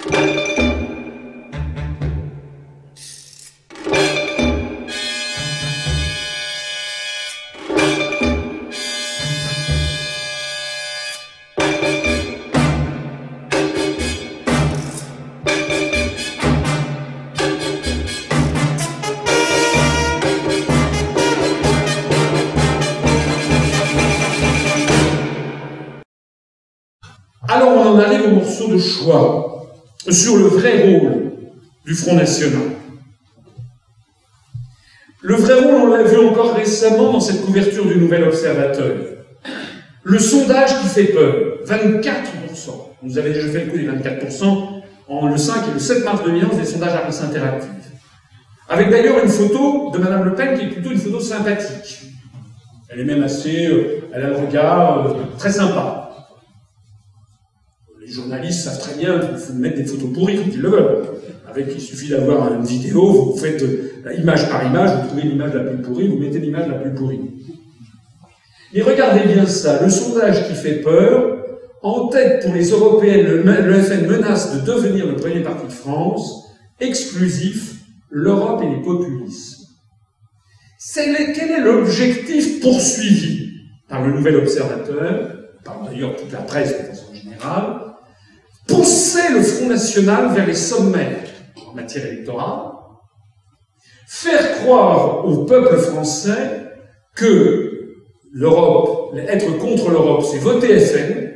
Alors on en arrive au morceau de choix sur le vrai rôle du Front National. Le vrai rôle, on l'a vu encore récemment dans cette couverture du Nouvel Observateur. Le sondage qui fait peur, 24%. Vous avez déjà fait le coup des 24% en le 5 et le 7 mars 2011 des sondages Harris Interactive. Avec d'ailleurs une photo de Madame Le Pen qui est plutôt une photo sympathique. Elle est même assez, elle a le regard très sympa. Les journalistes savent très bien qu'il faut mettre des photos pourries quand ils le veulent. Il suffit d'avoir une vidéo, vous faites image par image, vous trouvez l'image la plus pourrie, vous mettez l'image la plus pourrie. Mais regardez bien ça, le sondage qui fait peur, en tête pour les européennes, le FN menace de devenir le premier parti de France, exclusif, l'Europe et les populismes. Quel est l'objectif poursuivi par le Nouvel Observateur, par d'ailleurs toute la presse de façon générale? Pousser le Front National vers les sommets en matière électorale, faire croire au peuple français que l'Europe, être contre l'Europe, c'est voter FN,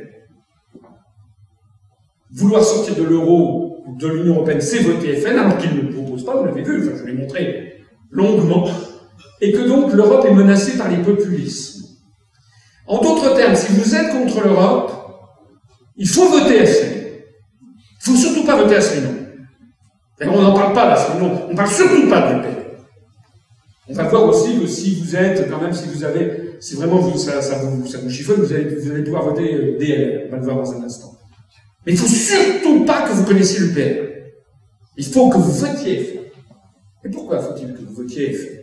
vouloir sortir de l'euro ou de l'Union européenne, c'est voter FN, alors qu'ils ne le proposent pas, vous l'avez vu, enfin, je l'ai montré longuement, et que donc l'Europe est menacée par les populismes. En d'autres termes, si vous êtes contre l'Europe, il faut voter FN. Il ne faut surtout pas voter Asselineau. On n'en parle pas d'Asselineau, on ne parle surtout pas de l'UPR. On va voir aussi que si vous êtes, quand même, si vraiment ça vous chiffonne, vous allez pouvoir voter DLR. On va le voir dans un instant. Mais il ne faut surtout pas que vous connaissiez l'UPR. Il faut que vous votiez FN. Et pourquoi faut-il que vous votiez FN?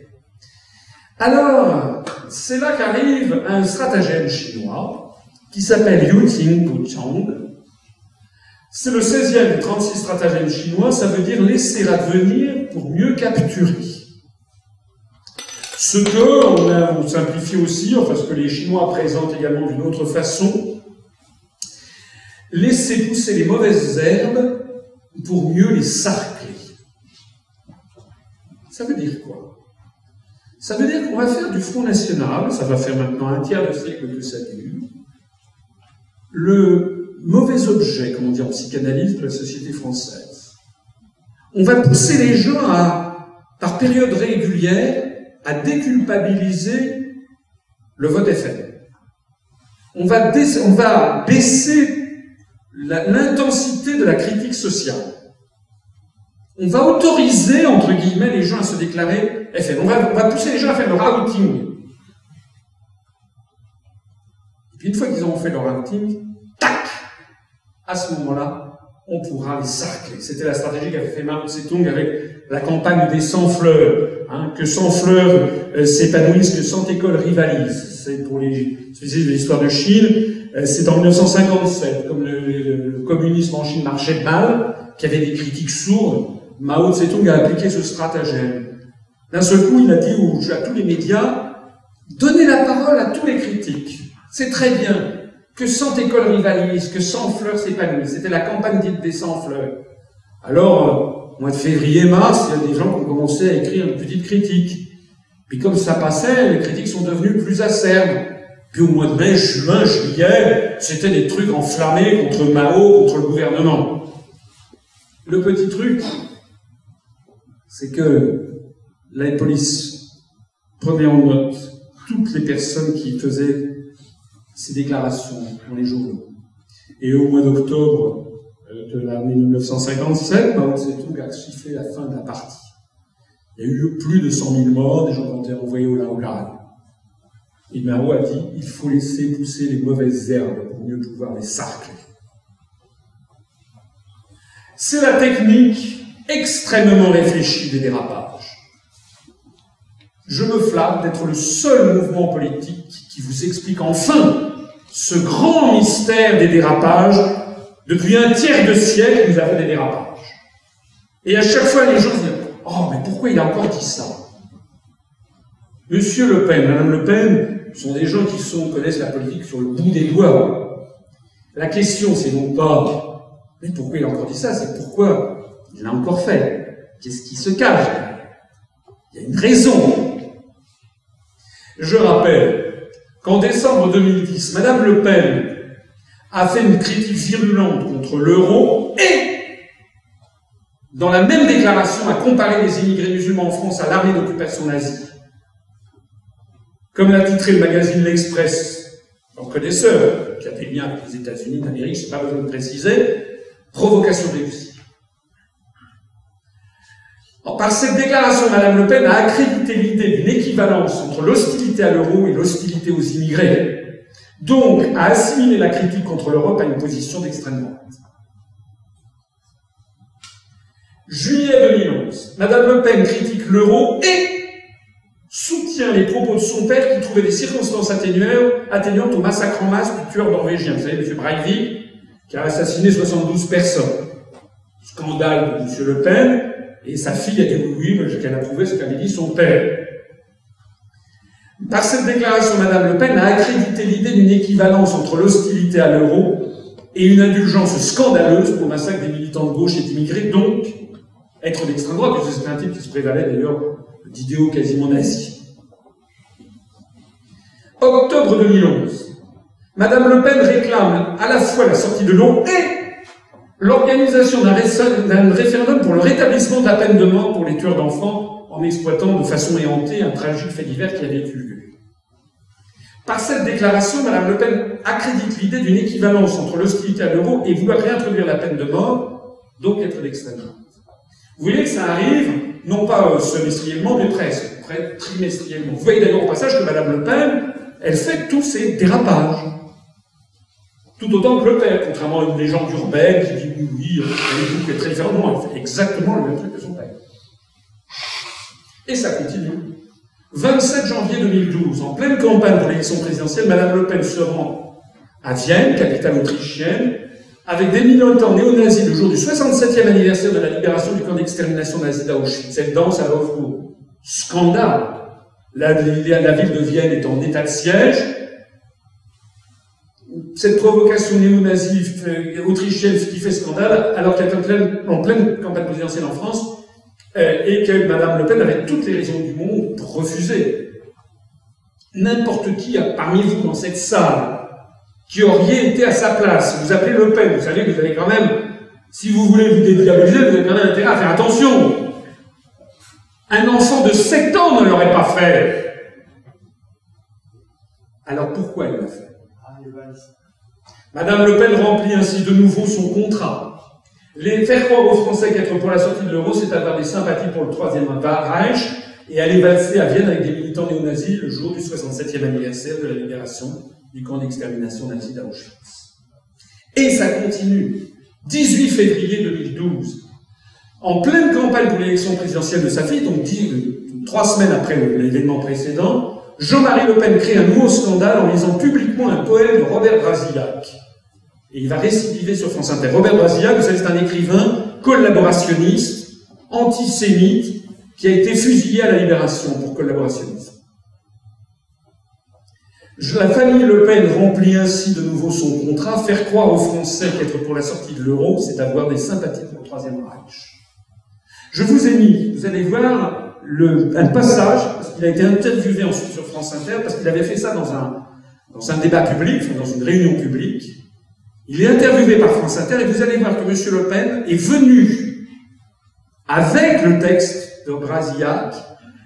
Alors, c'est là qu'arrive un stratagème chinois qui s'appelle Yu Ting-Pu-Chang. C'est le 16e des 36 stratagèmes chinois, ça veut dire laisser advenir pour mieux capturer. Ce que, on simplifie aussi, enfin ce que les Chinois présentent également d'une autre façon, laisser pousser les mauvaises herbes pour mieux les sarcler. Ça veut dire quoi? Ça veut dire qu'on va faire du Front National, ça va faire maintenant un tiers de siècle que ça dure, le mauvais objet, comme on dit en psychanalyse, de la société française. On va pousser les gens par période régulière, à déculpabiliser le vote FN. On va baisser l'intensité de la critique sociale. On va autoriser, entre guillemets, les gens à se déclarer FN. On va pousser les gens à faire leur outing. Et puis une fois qu'ils auront fait leur outing, tac! À ce moment-là, on pourra les sarcler. C'était la stratégie qu'avait fait Mao Tse-tung avec la campagne des 100 fleurs. Que 100 fleurs s'épanouissent, que 100 écoles rivalisent. C'est pour les spécialistes de l'histoire de Chine. C'est en 1957, comme le communisme en Chine marchait mal, qu'il y avait des critiques sourdes, Mao Tse-tung a appliqué ce stratagème. D'un seul coup, il a dit à tous les médias, donnez la parole à tous les critiques. C'est très bien. Que 100 écoles rivalisent, que 100 fleurs s'épanouissent. C'était la campagne dite des 100 fleurs. Alors, au mois de février-mars, il y a des gens qui ont commencé à écrire une petite critique. Puis comme ça passait, les critiques sont devenues plus acerbes. Puis au mois de mai, juin, juillet, c'était des trucs enflammés contre Mao, contre le gouvernement. Le petit truc, c'est que la police prenait en note toutes les personnes qui faisaient ces déclarations dans les journaux. Et au mois d'octobre de l'année 1957, Mao Tse-tung a sifflé la fin de la partie. Il y a eu plus de 100 000 morts, des gens ont été envoyés au Laogai. Et Mao a dit, il faut laisser pousser les mauvaises herbes pour mieux pouvoir les sarcler. C'est la technique extrêmement réfléchie des dérapages. Je me flatte d'être le seul mouvement politique qui vous explique enfin ce grand mystère des dérapages Depuis un tiers de siècle, nous avons des dérapages. Et à chaque fois, les gens se disent « Oh, mais pourquoi il a encore dit ça ?» Monsieur Le Pen, Madame Le Pen, sont des gens qui connaissent la politique sur le bout des doigts. La question, c'est non pas « Mais pourquoi il a encore dit ça ?» c'est pourquoi il l'a encore fait. Qu'est-ce qui se cache? Il y a une raison. Je rappelle qu'en décembre 2010, Madame Le Pen a fait une critique virulente contre l'euro et, dans la même déclaration, a comparé les immigrés musulmans en France à l'armée d'occupation nazie. Comme l'a titré le magazine L'Express, en connaisseur, qui a des liens avec les États-Unis d'Amérique, je n'ai pas besoin de préciser, provocation réussie. Par cette déclaration, Madame Le Pen a accrédité l'idée d'une équivalence entre l'hostilité à l'euro et l'hostilité aux immigrés, donc a assimilé la critique contre l'Europe à une position d'extrême droite. Juillet 2011, Madame Le Pen critique l'euro et soutient les propos de son père qui trouvait des circonstances atténuantes au massacre en masse du tueur norvégien. Vous savez, M. Breivik, qui a assassiné 72 personnes. Scandale de M. Le Pen, et sa fille a dit oui, mais qu'elle approuvait ce qu'avait dit son père. Par cette déclaration, Madame Le Pen a accrédité l'idée d'une équivalence entre l'hostilité à l'euro et une indulgence scandaleuse pour le massacre des militants de gauche et d'immigrés, donc être d'extrême droite, puisque c'est un type qui se prévalait d'ailleurs d'idéaux quasiment nazis. Octobre 2011, Madame Le Pen réclame à la fois la sortie de l'euro et l'organisation d'un référendum pour le rétablissement de la peine de mort pour les tueurs d'enfants en exploitant de façon éhontée un tragique fait divers qui avait eu lieu. Par cette déclaration, Madame Le Pen accrédite l'idée d'une équivalence entre l'hostilité à l'euro et vouloir réintroduire la peine de mort, donc être d'extrême droite. Vous voyez que ça arrive, non pas semestriellement, mais presque trimestriellement. Vous voyez d'ailleurs au passage que Madame Le Pen, elle fait tous ces dérapages. Tout autant que le père, contrairement à une légende urbaine qui dit oui, elle est très différemment, elle fait exactement le même truc que son père. Et ça continue. 27 janvier 2012, en pleine campagne pour l'élection présidentielle, Madame Le Pen se rend à Vienne, capitale autrichienne, avec des militants néo-nazis le jour du 67e anniversaire de la libération du camp d'extermination nazi d'Auschwitz. Elle danse à Hofburg. Scandale. La ville de Vienne est en état de siège. Cette provocation néo-nazie autrichienne qui fait scandale, alors qu'elle est en pleine campagne présidentielle en France, et que Madame Le Pen avait toutes les raisons du monde pour refuser. N'importe qui parmi vous dans cette salle qui auriez été à sa place, vous appelez Le Pen, vous savez que vous avez quand même, si vous voulez vous dédiaboliser, vous avez quand même intérêt à faire attention. Un enfant de 7 ans ne l'aurait pas fait. Alors pourquoi il l'a fait? Madame Le Pen remplit ainsi de nouveau son contrat. Faire croire aux Français qu'être pour la sortie de l'euro, c'est avoir des sympathies pour le Troisième Reich et aller valser à Vienne avec des militants néo-nazis le jour du 67e anniversaire de la libération du camp d'extermination nazi d'Auschwitz. Et ça continue. 18 février 2012, en pleine campagne pour l'élection présidentielle de sa fille, donc 3 semaines après l'événement précédent, Jean-Marie Le Pen crée un nouveau scandale en lisant publiquement un poème de Robert Brasillac. Et il va récidiver sur France Inter. Robert Brasillac, vous savez, c'est un écrivain collaborationniste, antisémite, qui a été fusillé à la Libération pour collaborationnisme. La famille Le Pen remplit ainsi de nouveau son contrat. Faire croire aux Français qu'être pour la sortie de l'euro, c'est avoir des sympathies pour le Troisième Reich. Je vous ai mis, vous allez voir, un passage, parce qu'il a été interviewé ensuite sur France Inter, parce qu'il avait fait ça dans un débat public, dans une réunion publique. Il est interviewé par France Inter, et vous allez voir que M. Le Pen est venu avec le texte de Brasillac,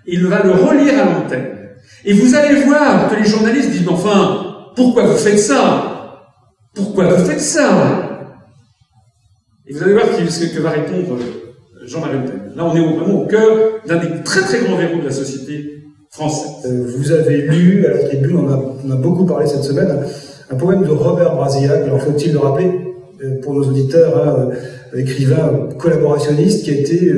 et il va le relire à l'antenne. Et vous allez voir que les journalistes disent « Enfin, pourquoi vous faites ça? Pourquoi vous faites ça ?» Et vous allez voir ce que va répondre Jean-Marie Le Pen. Là, on est vraiment au cœur d'un des très très grands verrous de la société française. Vous avez lu à la tribune, on a beaucoup parlé cette semaine, un poème de Robert Brasillac. Alors faut-il le rappeler pour nos auditeurs, écrivain collaborationniste qui a été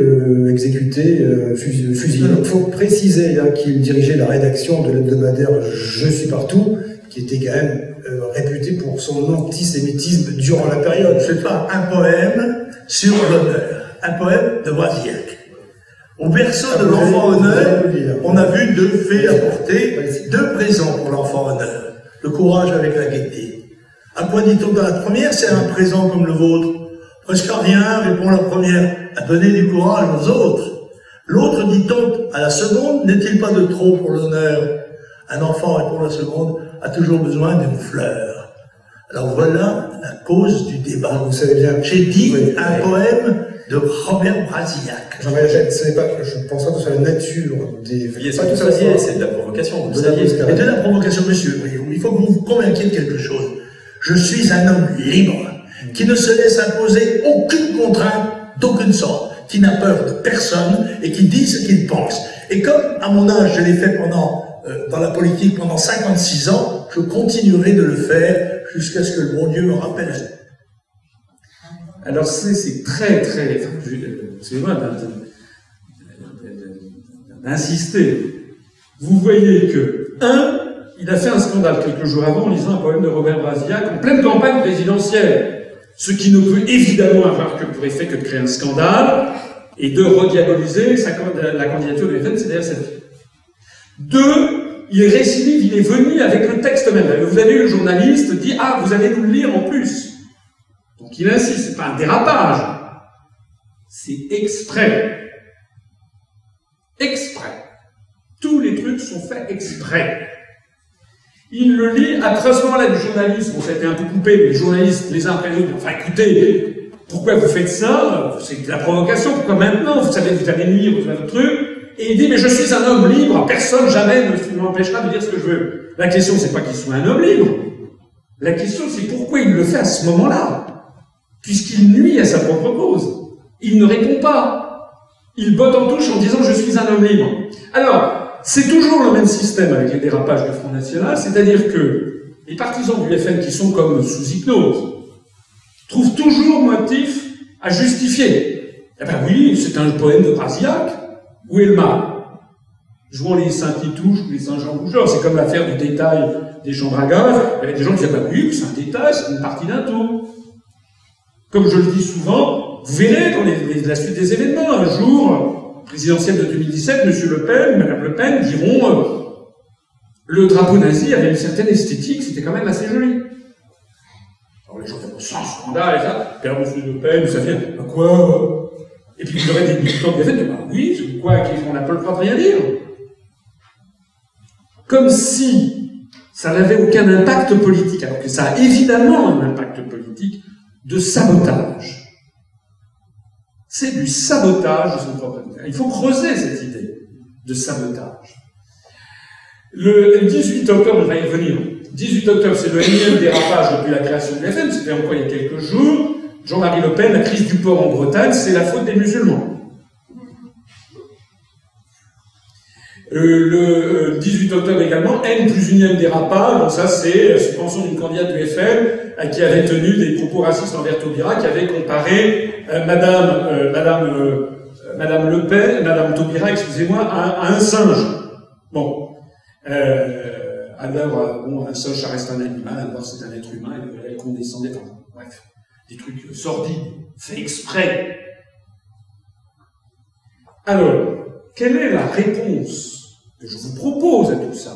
exécuté, fusillé. Il faut préciser qu'il dirigeait la rédaction de l'hebdomadaire Je suis partout, qui était quand même réputé pour son antisémitisme durant la période. C'est pas un poème sur l'honneur, un poème de Brasillac. Au berceau de l'enfant honneur, on a vu deux fées apporter deux présents pour l'enfant honneur. Le courage avec la gaieté. À quoi dit-on dans la première? C'est un présent comme le vôtre. Presque rien, répond la première, à donner du courage aux autres. L'autre, dit-on, à la seconde, n'est-il pas de trop pour l'honneur? Un enfant, répond la seconde, a toujours besoin d'une fleur. Alors voilà la cause du débat. Vous savez bien. J'ai dit un poème de Robert Brasillac. Je ne pense pas que ce soit la nature des... Pas tout ça, c'est de la provocation. Vous saviez. Et de la provocation, monsieur. Il faut que vous vous convainquiez de quelque chose. Je suis un homme libre, qui ne se laisse imposer aucune contrainte d'aucune sorte, qui n'a peur de personne et qui dit ce qu'il pense. Et comme, à mon âge, je l'ai fait dans la politique pendant 56 ans, je continuerai de le faire jusqu'à ce que le bon Dieu me rappelle. Alors c'est très, excusez-moi d'insister. Vous voyez que, il a fait un scandale quelques jours avant en lisant un poème de Robert Brasillac en pleine campagne présidentielle. Ce qui ne peut évidemment avoir que pour effet que de créer un scandale et de rediaboliser la candidature de Le Pen, c'est-à-dire cette fille. 2, il récidive, il est venu avec le texte même. Vous avez eu le journaliste dit « Ah, vous allez nous le lire en plus ». Donc il insiste, c'est pas un dérapage, c'est exprès. Exprès. Tous les trucs sont faits exprès. Il le lit, après ce moment-là du journaliste, bon ça a été un peu coupé, mais les journalistes, les uns après les autres, enfin écoutez, pourquoi vous faites ça? C'est de la provocation, pourquoi maintenant? Vous savez que vous allez lire, vous avez votre truc. Et il dit, mais je suis un homme libre, personne jamais ne m'empêchera de dire ce que je veux. La question, c'est pas qu'il soit un homme libre. La question, c'est pourquoi il le fait à ce moment-là. Puisqu'il nuit à sa propre cause. Il ne répond pas. Il botte en touche en disant, je suis un homme libre. Alors, c'est toujours le même système avec les dérapages du Front National, c'est-à-dire que les partisans du FN qui sont comme sous hypnose trouvent toujours motif à justifier. Eh ben oui, c'est un poème de Brasillac. Où est le mal? Jouant les Saint-Titouche ou les Saint-Jean-Rougeur, c'est comme l'affaire du détail des chambres à gaz. Il y avait des gens qui disaient, bah oui, c'est un détail, c'est une partie d'un tout. Comme je le dis souvent, vous verrez dans la suite des événements, un jour, présidentielle de 2017, M. Le Pen, Mme Le Pen diront le drapeau nazi avait une certaine esthétique, c'était quand même assez joli. Alors les gens diront, sans scandale et ça. Puis alors M. Le Pen, ça vient, à quoi? Et puis, vous aurez des militants qui disent, bah oui, c'est quoi, on n'a pas le droit de rien dire. Comme si ça n'avait aucun impact politique, alors que ça a évidemment un impact politique de sabotage. C'est du sabotage de son propre intérêt. Il faut creuser cette idée de sabotage. Le 18 octobre, on va y revenir. 18 octobre, c'est le énième dérapage depuis la création de l'FM, c'était encore il y a quelques jours. Jean-Marie Le Pen, la crise du port en Bretagne, c'est la faute des musulmans. Le 18 octobre également, N plus unième dérapage, donc ça c'est suspension d'une candidate du FN qui avait tenu des propos racistes envers Taubira, qui avait comparé Madame Le Pen, Madame Taubira, excusez-moi, à un singe. Bon. Alors, bon, un singe, ça reste un animal, alors c'est un être humain, elle condescendait, enfin, bref. Des trucs sordides, faits exprès. Alors, quelle est la réponse que je vous propose à tout ça?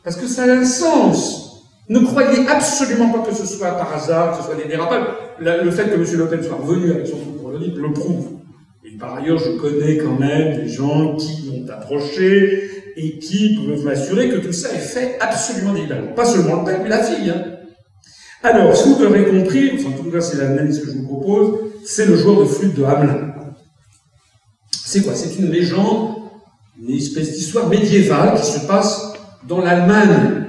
Parce que ça a un sens. Ne croyez absolument pas que ce soit par hasard, que ce soit des dérapages. Le fait que M. Le Pen soit revenu avec son truc pour le livre le prouve. Et par ailleurs, je connais quand même des gens qui l'ont approché et qui peuvent m'assurer que tout ça est fait absolument délibérément. Pas seulement le père, mais la fille, hein. Alors, ce que vous aurez compris, enfin, en tout cas, c'est l'analyse que je vous propose, c'est le joueur de flûte de Hamelin. C'est quoi? C'est une légende, une espèce d'histoire médiévale qui se passe dans l'Allemagne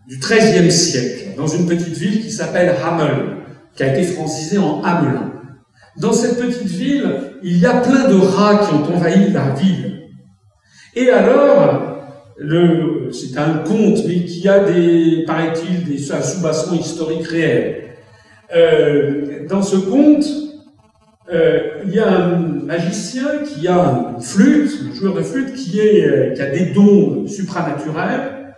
du XIIIe siècle, dans une petite ville qui s'appelle Hamel, qui a été francisée en Hamelin. Dans cette petite ville, il y a plein de rats qui ont envahi la ville. Et alors, c'est un conte, mais qui a paraît-il, un sous-basson historique réel. Dans ce conte, il y a un magicien qui a une flûte, un joueur de flûte, qui a des dons supranaturels,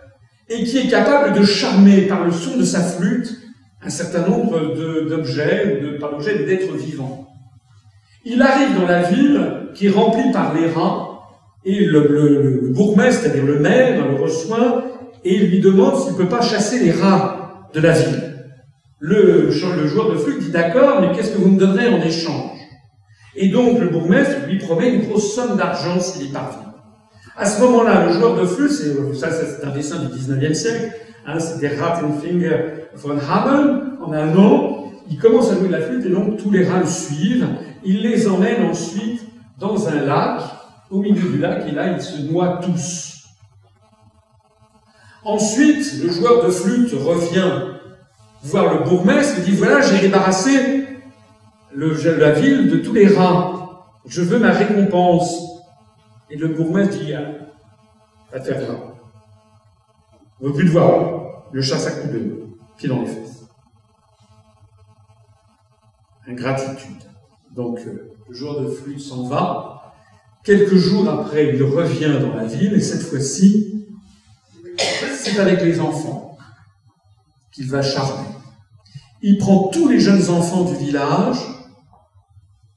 et qui est capable de charmer par le son de sa flûte un certain nombre d'objets, pas d'objets, d'êtres vivants. Il arrive dans la ville qui est remplie par les rats, et le bourgmestre, c'est-à-dire le maire, le reçoit, et il lui demande s'il ne peut pas chasser les rats de la ville. Le joueur de flûte dit d'accord, mais qu'est-ce que vous me donnerez en échange? Et donc le bourgmestre lui promet une grosse somme d'argent s'il y parvient. À ce moment-là, le joueur de flûte, c'est un dessin du 19e siècle, hein, c'était Rattenfinger von Hameln, en allemand. Il commence à jouer de la flûte et donc tous les rats le suivent. Il les emmène ensuite dans un lac, au milieu du lac, et là ils se noient tous. Ensuite, le joueur de flûte revient voir le bourgmestre et dit « Voilà, j'ai débarrassé la ville de tous les rats. Je veux ma récompense. » Et le bourgmestre dit « Va te faire là. On ne veut plus te voir. » Le chasse à coups de pied dans les fesses. Ingratitude. Donc, le joueur de flûte s'en va. Quelques jours après, il revient dans la ville, et cette fois-ci, c'est avec les enfants qu'il va charmer. Il prend tous les jeunes enfants du village,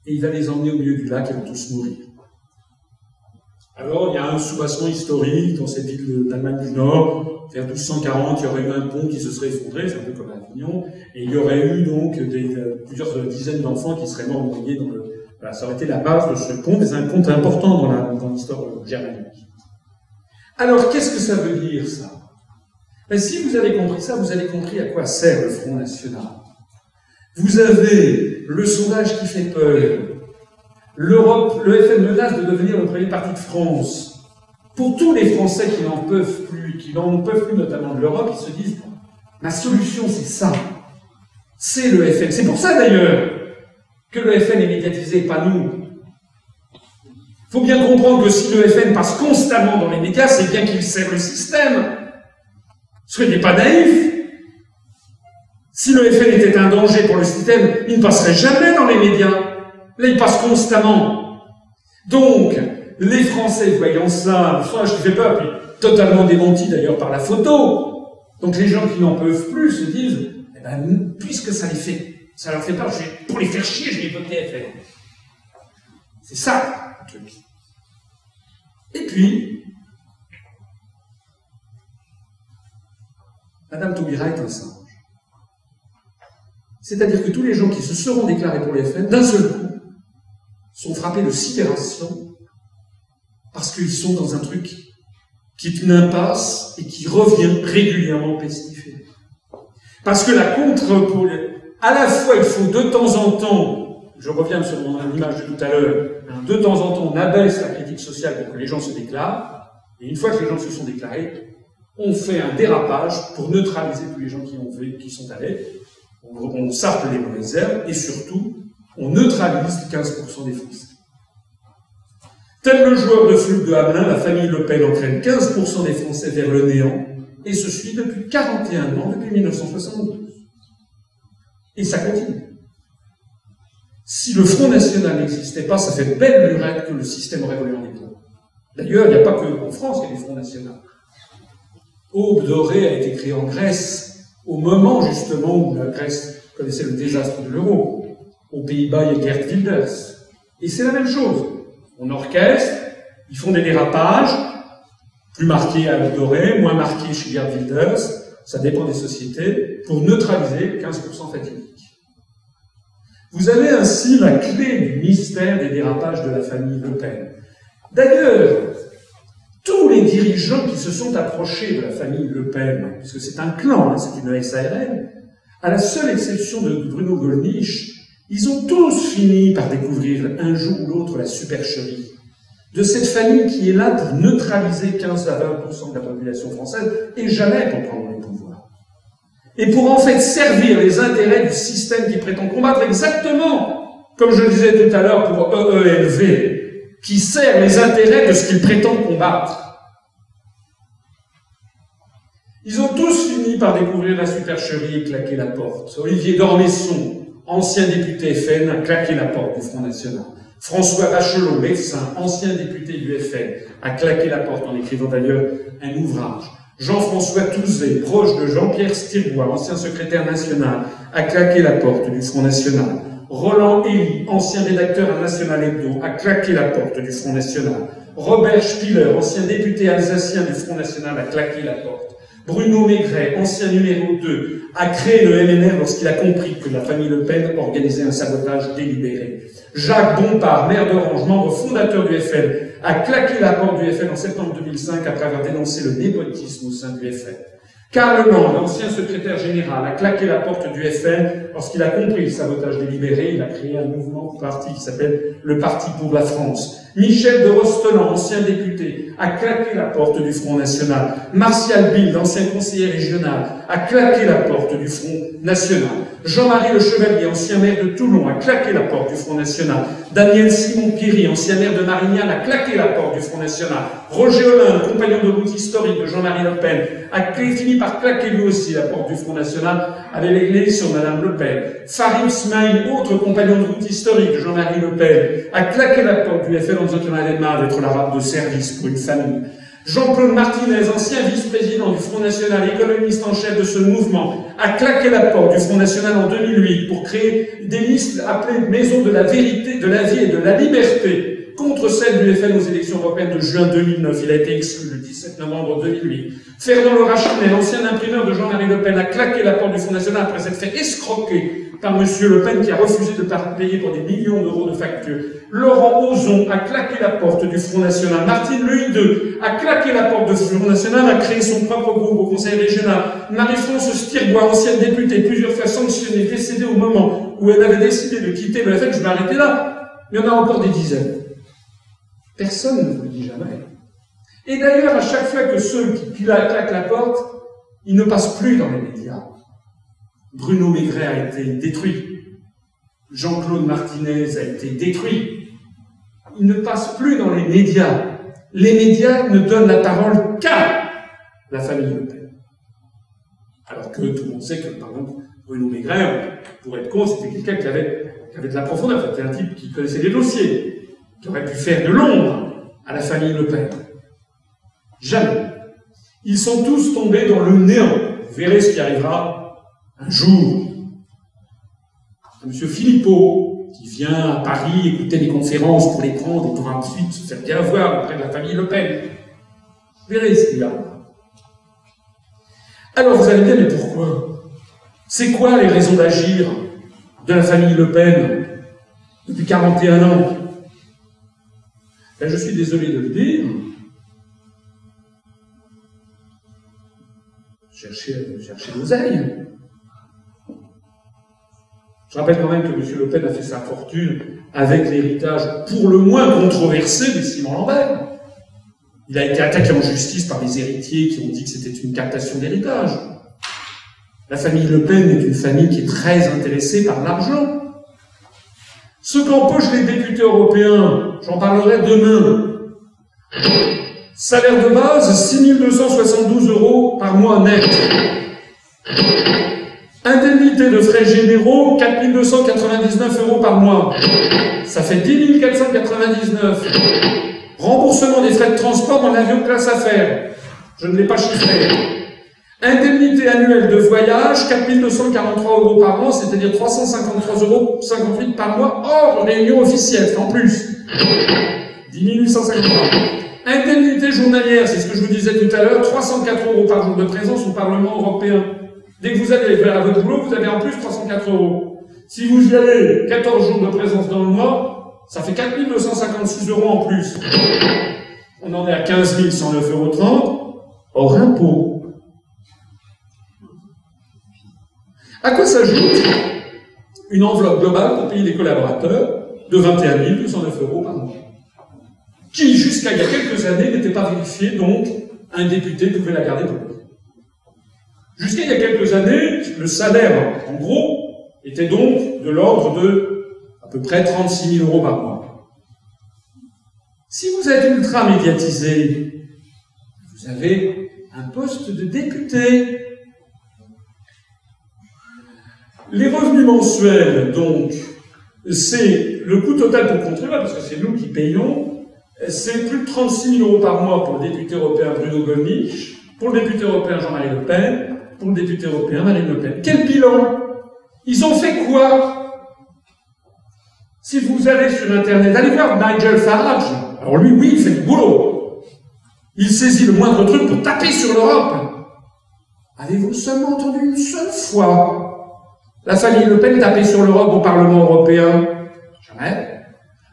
et il va les emmener au milieu du lac, et ils vont tous mourir. Alors, il y a un soubassement historique dans cette ville d'Allemagne du Nord. Vers 1240, il y aurait eu un pont qui se serait effondré, c'est un peu comme à Avignon, et il y aurait eu donc plusieurs dizaines d'enfants qui seraient morts noyés dans le... Voilà, ça aurait été la base de ce pont, mais c'est un pont important dans l'histoire germanique. Alors, qu'est-ce que ça veut dire, ça? Ben, si vous avez compris ça, vous avez compris à quoi sert le Front National. Vous avez le sondage qui fait peur. L'Europe, le FN menace de devenir le premier parti de France. Pour tous les Français qui n'en peuvent plus, notamment de l'Europe, ils se disent « Ma solution, c'est ça. C'est le FN. » C'est pour ça, d'ailleurs, que le FN est médiatisé, pas nous. Il faut bien comprendre que si le FN passe constamment dans les médias, c'est bien qu'il sert le système. Soyez pas naïfs. Si le FN était un danger pour le système, il ne passerait jamais dans les médias. Là, il passe constamment. Donc, les Français, voyant ça, je qui fait peur, puis totalement démenti d'ailleurs par la photo. Donc, les gens qui n'en peuvent plus se disent, eh ben, puisque ça leur fait peur, pour les faire chier, je vais voter FN. C'est ça, le truc. Et puis, Madame Taubira est un singe. C'est-à-dire que tous les gens qui se seront déclarés pour les FN, d'un seul coup, sont frappés de sidération parce qu'ils sont dans un truc qui est une impasse et qui revient régulièrement pestiféré. Parce que à la fois, il faut de temps en temps, je reviens sur mon image de tout à l'heure, de temps en temps, on abaisse la critique sociale pour que les gens se déclarent, et une fois que les gens se sont déclarés, on fait un dérapage pour neutraliser tous les gens qui sont allés, on sarcle les mauvaises herbes, et surtout, on neutralise 15% des Français. Tel le joueur de flûte de Hamelin, la famille Le Pen entraîne 15% des Français vers le néant, et se suit depuis 41 ans, depuis 1972. Et ça continue. Si le Front National n'existait pas, ça fait belle lurette que le système aurait volé en éclats. D'ailleurs, il n'y a pas qu'en France qu'il y a des Fronts Nationaux. Aube dorée a été créée en Grèce, au moment justement où la Grèce connaissait le désastre de l'euro. Aux Pays-Bas, il y a Geert Wilders. Et c'est la même chose. On orchestre, ils font des dérapages, plus marqués à Aube dorée, moins marqués chez Geert Wilders, ça dépend des sociétés, pour neutraliser 15% fatidiques. Vous avez ainsi la clé du mystère des dérapages de la famille Le Pen. D'ailleurs, tous les dirigeants qui se sont approchés de la famille Le Pen, puisque c'est un clan, c'est une SARL, à la seule exception de Bruno Gollnisch, ils ont tous fini par découvrir un jour ou l'autre la supercherie de cette famille qui est là pour neutraliser 15 à 20% de la population française et jamais pour prendre le pouvoir. Et pour en fait servir les intérêts du système qui prétend combattre exactement, comme je le disais tout à l'heure pour EELV, qui sert les intérêts de ce qu'il prétend combattre. Ils ont tous fini par découvrir la supercherie et claquer la porte. Olivier d'Ormesson, ancien député FN, a claqué la porte du Front National. François Bachelot, médecin, ancien député du FN, a claqué la porte en écrivant d'ailleurs un ouvrage. Jean-François Touzé, proche de Jean-Pierre Stirbois, ancien secrétaire national, a claqué la porte du Front National. Roland Elie, ancien rédacteur à National Hebdo, a claqué la porte du Front National. Robert Spiller, ancien député alsacien du Front National, a claqué la porte. Bruno Maigret, ancien numéro 2, a créé le MNR lorsqu'il a compris que la famille Le Pen organisait un sabotage délibéré. Jacques Bompard, maire d'Orange, membre fondateur du FN, a claqué la porte du FN en septembre 2005 après avoir dénoncé le népotisme au sein du FN. Karl Land, l'ancien secrétaire général, a claqué la porte du FN lorsqu'il a compris le sabotage délibéré. Il a créé un mouvement parti qui s'appelle le Parti pour la France. Michel de Rostelan, ancien député, a claqué la porte du Front National. Martial Bild, ancien conseiller régional, a claqué la porte du Front National. Jean-Marie Le Chevalier, ancien maire de Toulon, a claqué la porte du Front National. Daniel Simon-Pierry, ancien maire de Marignane, a claqué la porte du Front National. Roger Hollande, compagnon de route historique de Jean-Marie Le Pen, a fini par claquer lui aussi la porte du Front National avec l'élection de Madame Le Pen. Farid Smaïl, autre compagnon de route historique de Jean-Marie Le Pen, a claqué la porte du FN en disant qu'il en avait marre d'être l'arabe de service pour une famille. Jean-Claude Martinez, ancien vice-président du Front National, économiste en chef de ce mouvement, a claqué la porte du Front National en 2008 pour créer des listes appelées Maison de la vérité, de la vie et de la liberté, contre celle du FN aux élections européennes de juin 2009. Il a été exclu le 17 novembre 2008. Fernand Le Rachinet, l'ancien imprimeur de Jean-Marie Le Pen, a claqué la porte du Front National après s'être fait escroquer par M. Le Pen qui a refusé de payer pour des millions d'euros de factures. Laurent Ozon a claqué la porte du Front National. Martine Lehide a claqué la porte du Front National, a créé son propre groupe au Conseil régional. Marie-France Stirbois, ancienne députée, plusieurs fois sanctionnée, décédée au moment où elle avait décidé de quitter le FN. Je vais arrêter là. Il y en a encore des dizaines. Personne ne vous le dit jamais. Et d'ailleurs, à chaque fois que ceux qui claquent la porte, ils ne passent plus dans les médias. Bruno Maigret a été détruit. Jean-Claude Martinez a été détruit. Il ne passe plus dans les médias. Les médias ne donnent la parole qu'à la famille Le Pen. Alors que tout le monde sait que, par exemple, Bruno Maigret, pour être con, c'était quelqu'un qui avait de la profondeur. C'était un type qui connaissait les dossiers, qui aurait pu faire de l'ombre à la famille Le Pen. Jamais. Ils sont tous tombés dans le néant. Vous verrez ce qui arrivera un jour. M. Philippot, qui vient à Paris écouter des conférences pour les prendre et pour ensuite se faire bien voir auprès de la famille Le Pen. Vous verrez ce qu'il y a. Alors vous allez dire, mais pourquoi? C'est quoi les raisons d'agir de la famille Le Pen depuis 41 ans? Ben, je suis désolé de le dire. Chercher l'oseille. Je rappelle quand même que M. Le Pen a fait sa fortune avec l'héritage pour le moins controversé de Simon Lambert. Il a été attaqué en justice par les héritiers qui ont dit que c'était une captation d'héritage. La famille Le Pen est une famille qui est très intéressée par l'argent. Ce qu'empochent les députés européens, j'en parlerai demain. Salaire de base, 6 272 € par mois net. Indemnité de frais généraux, 4 299 € par mois. Ça fait 10 499. Remboursement des frais de transport dans l'avion classe affaires. Je ne l'ai pas chiffré. Indemnité annuelle de voyage, 4 243 € par an, c'est-à-dire 353,58 € par mois, hors réunion officielle, en plus. 10 853. Indemnité journalière, c'est ce que je vous disais tout à l'heure, 304 € par jour de présence au Parlement européen. Dès que vous allez à votre boulot, vous avez en plus 304 €. Si vous y allez 14 jours de présence dans le mois, ça fait 4 256 € en plus. On en est à 15 109,30 €, hors impôt. À quoi s'ajoute une enveloppe globale pour payer les collaborateurs de 21 209 € par mois, qui, jusqu'à il y a quelques années, n'était pas vérifié, donc un député pouvait la garder pour lui. Jusqu'à il y a quelques années, le salaire, en gros, était donc de l'ordre de à peu près 36 000 € par mois. Si vous êtes ultra médiatisé, vous avez un poste de député. Les revenus mensuels, donc, c'est le coût total pour le contribuable, parce que c'est nous qui payons, c'est plus de 36 000 € par mois pour le député européen Bruno Gollnisch, Pour le député européen Jean-Marie Le Pen, pour le député européen Marine Le Pen. Quel bilan? Ils ont fait quoi? Si vous allez sur Internet, allez voir Nigel Farage. Alors lui, oui, il fait du boulot. Il saisit le moindre truc pour taper sur l'Europe. Avez-vous seulement entendu une seule fois la famille Le Pen taper sur l'Europe au Parlement européen? Jamais.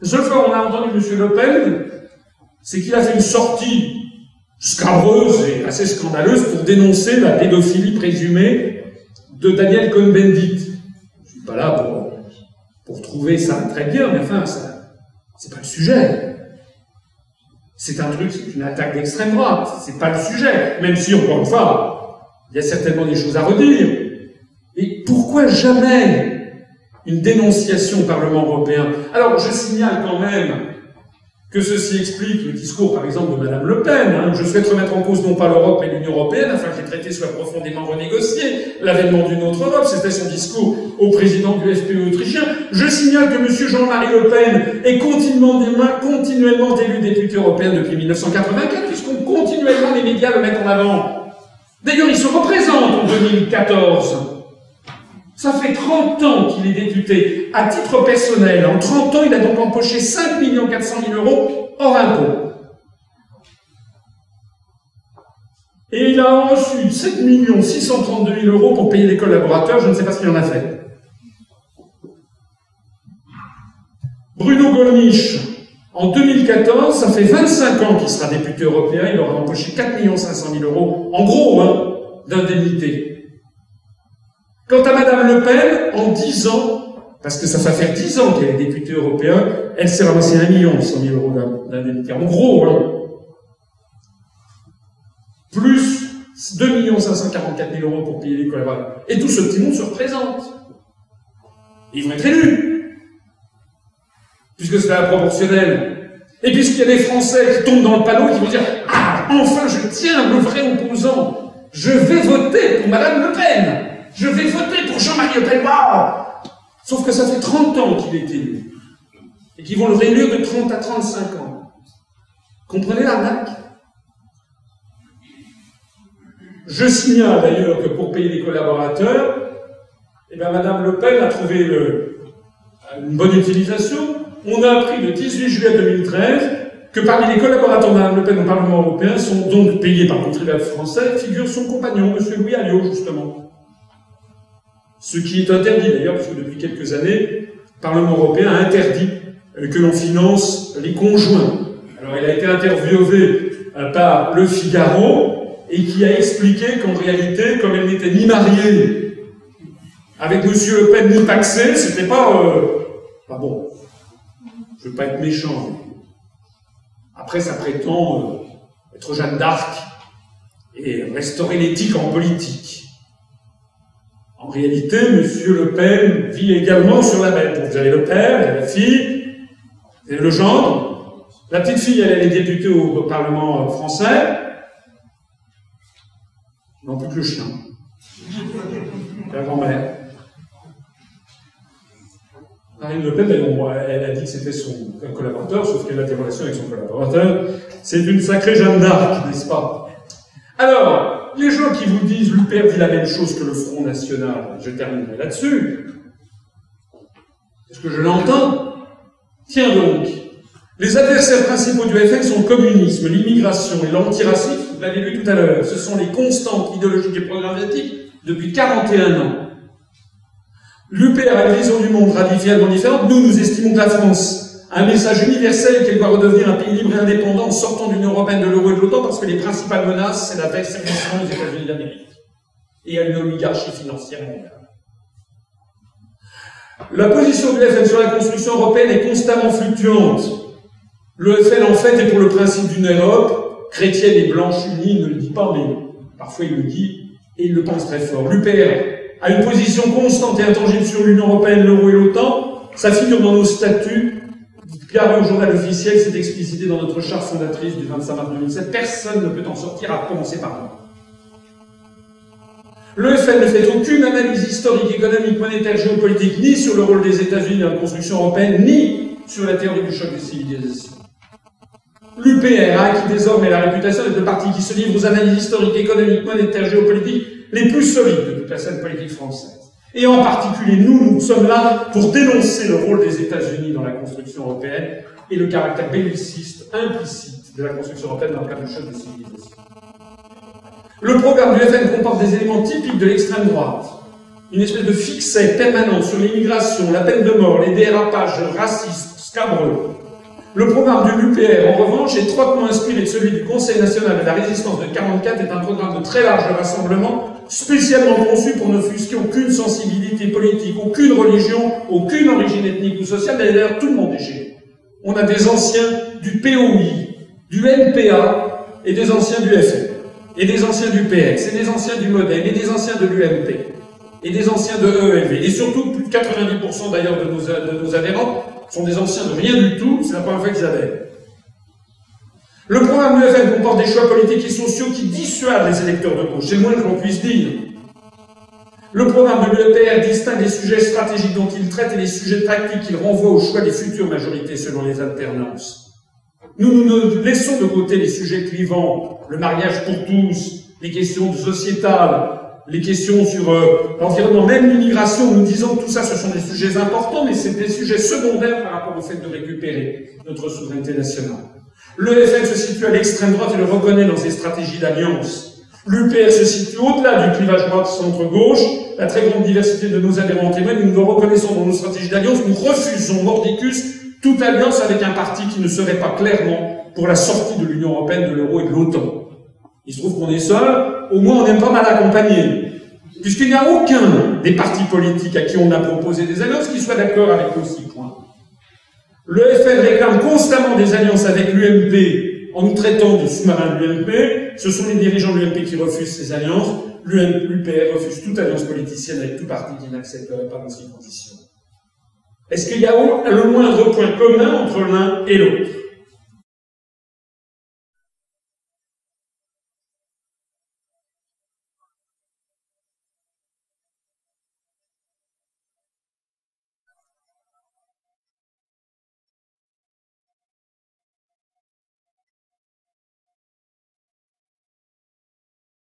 La seule fois où on a entendu M. Le Pen, c'est qu'il a fait une sortie scabreuse et assez scandaleuse pour dénoncer la pédophilie présumée de Daniel Cohn-Bendit. Je suis pas là pour trouver ça très bien, mais enfin, c'est pas le sujet. C'est un truc, c'est une attaque d'extrême droite, c'est pas le sujet. Même si, encore une fois, il y a certainement des choses à redire. Et pourquoi jamais une dénonciation au Parlement européen? Alors, je signale quand même que ceci explique le discours, par exemple, de Madame Le Pen, où je souhaite remettre en cause non pas l'Europe, mais l'Union européenne, afin que les traités soient profondément renégociés, l'avènement d'une autre Europe. C'était son discours au président du FPE autrichien. Je signale que M. Jean-Marie Le Pen est continuellement élu député européen depuis 1984, puisqu'on continuellement les médias le mettent en avant. D'ailleurs, il se représente en 2014. Ça fait 30 ans qu'il est député. À titre personnel, en 30 ans, il a donc empoché 5 400 000 € hors impôt. Et il a reçu 7 632 000 € pour payer les collaborateurs, je ne sais pas ce qu'il en a fait. Bruno Gollnisch, en 2014, ça fait 25 ans qu'il sera député européen, il aura empoché 4 500 000 €, en gros, d'indemnité. Quant à Madame Le Pen, en 10 ans, parce que ça va faire 10 ans qu'elle est députée européenne, elle s'est ramassée 1 100 000 € d'indemnité. En gros, plus 2 544 000 € pour payer les collaborateurs. Et tout ce petit monde se représente. Et ils vont être élus. Puisque c'est la proportionnelle. Et puisqu'il y a des Français qui tombent dans le panneau et qui vont dire « Ah, enfin je tiens le vrai opposant. Je vais voter pour Madame Le Pen. Je vais voter pour Jean-Marie Le Pen. Wow !» Sauf que ça fait 30 ans qu'il est élu. Et qu'ils vont le réélire de 30 à 35 ans. Comprenez l'arnaque? Je signale d'ailleurs que pour payer les collaborateurs, eh bien, Madame Le Pen a trouvé une bonne utilisation. On a appris le 18 juillet 2013 que parmi les collaborateurs de Mme Le Pen au Parlement européen sont donc payés par le contribuable français, figure son compagnon, M. Louis Alliot, justement. Ce qui est interdit d'ailleurs, parce que depuis quelques années, le Parlement européen a interdit que l'on finance les conjoints. Alors il a été interviewé par Le Figaro, et qui a expliqué qu'en réalité, comme elle n'était ni mariée avec M. Le Pen ni paxée, c'était pas bon. Je veux pas être méchant. Après, ça prétend être Jeanne d'Arc et restaurer l'éthique en politique. En réalité, M. Le Pen vit également sur la bête. Vous avez le père, vous avez la fille, vous avez le gendre. La petite fille, elle est députée au Parlement français. Non, plus que le chien. La grand-mère. Marine Le Pen, elle a dit que c'était son collaborateur, sauf qu'elle a des relations avec son collaborateur. C'est une sacrée Jeanne d'Arc, n'est-ce pas? Alors, les gens qui vous disent « l'UPR dit la même chose que le Front National », je terminerai là-dessus. Est-ce que je l'entends? Tiens donc, les adversaires principaux du FN sont le communisme, l'immigration et l'antiracisme, vous l'avez vu tout à l'heure, ce sont les constantes idéologiques et programmatiques depuis 41 ans. L'UPR a une vision du monde radicalement différente. Nous estimons que la France a un message universel qu'elle doit redevenir un pays libre et indépendant en sortant de l'Union européenne, de l'euro et de l'OTAN, parce que les principales menaces, c'est la déstabilisation des États-Unis d'Amérique et à une oligarchie financière mondiale. La position du FN sur la construction européenne est constamment fluctuante. Le FN, en fait, est pour le principe d'une Europe chrétienne et blanche unie. Il ne le dit pas, mais parfois il le dit, et il le pense très fort. L'UPR a une position constante et intangible sur l'Union européenne, l'euro et l'OTAN. Ça figure dans nos statuts, paru au journal officiel, c'est explicité dans notre charte fondatrice du 25 mars 2007. Personne ne peut en sortir, à commencer par nous. Le FN ne fait aucune analyse historique, économique, monétaire, géopolitique, ni sur le rôle des États-Unis dans la construction européenne, ni sur la théorie du choc des civilisations. L'UPR a acquis désormais la réputation d'être le parti qui se livre aux analyses historiques, économiques, monétaires, géopolitiques les plus solides de toute la scène politique française. Et en particulier, nous sommes là pour dénoncer le rôle des États-Unis dans la construction européenne et le caractère belliciste, implicite de la construction européenne dans le cadre du choc des civilisations. Le programme du FN comporte des éléments typiques de l'extrême droite. Une espèce de fixette permanent sur l'immigration, la peine de mort, les dérapages racistes, scabreux. Le programme de l'UPR, en revanche, étroitement inspiré de celui du Conseil national de la résistance de 1944, est un programme de très large rassemblement, spécialement conçu pour n'offusquer aucune sensibilité politique, aucune religion, aucune origine ethnique ou sociale. D'ailleurs, tout le monde est chez nous. On a des anciens du POI, du NPA et des anciens du FN, et des anciens du PS, et des anciens du MoDem, et des anciens de l'UMP, et des anciens de EELV, et surtout plus de 90% d'ailleurs de nos adhérents sont des anciens de rien du tout, c'est la première fois qu'ils adhèrent. Le programme du FN comporte des choix politiques et sociaux qui dissuadent les électeurs de gauche, c'est le moins que l'on puisse dire. Le programme de l'UPR distingue les sujets stratégiques dont il traite et les sujets tactiques qu'il renvoie au choix des futures majorités selon les alternances. Nous ne laissons de côté les sujets clivants, le mariage pour tous, les questions sociétales, les questions sur l'environnement, même l'immigration. Nous disons que tout ça, ce sont des sujets importants, mais c'est des sujets secondaires par rapport au fait de récupérer notre souveraineté nationale. Le FN se situe à l'extrême droite et le reconnaît dans ses stratégies d'alliance. L'UPR se situe au-delà du clivage droite-centre-gauche. La très grande diversité de nos adhérents en témoigne. Nous nous reconnaissons dans nos stratégies d'alliance. Nous refusons mordicus toute alliance avec un parti qui ne serait pas clairement pour la sortie de l'Union européenne, de l'euro et de l'OTAN. Il se trouve qu'on est seul, au moins on est pas mal accompagné. Puisqu'il n'y a aucun des partis politiques à qui on a proposé des alliances qui soit d'accord avec nos 6 points. Le FN réclame constamment des alliances avec l'UMP en nous traitant de sous-marins de l'UMP. Ce sont les dirigeants de l'UMP qui refusent ces alliances. L'UPR refuse toute alliance politicienne avec tout parti qui n'accepterait pas nos 6 conditions. Est-ce qu'il y a le moindre point commun entre l'un et l'autre?